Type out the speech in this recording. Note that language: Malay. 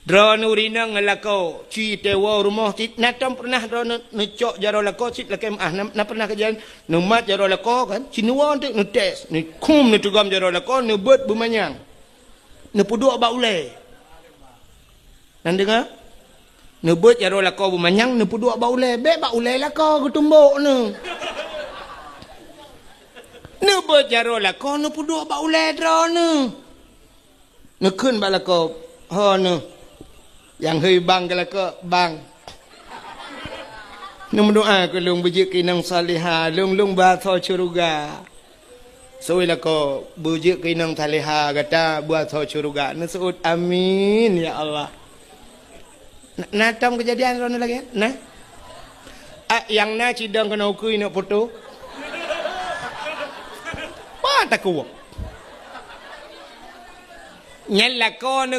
Drone urina ngelako ci tewa rumah ci natam pernah drone necok jaro lako ci lakem na pernah kejadian numat jaro lako kan ci nuwa tu nu tes ni kum ni tugam jaro lako nu bet bumanyang nu puduk ba ule nan dengar nu bet jaro lako bumanyang nu puduk ba ule be ba ule lako kutumbuk nu bet jaro lako nu puduk ba ule drone nu kun ba lako ho nu yang hui bang kalau ke bang nung doa ke lung bujik kinang saliha lung bahasa syurga soilah ko bujik kinang saliha kata bahasa syurga nusut amin ya Allah nah tam kejadian rono lagi nah yang na cidang kena ukui nak foto apa tak kuat nyala ko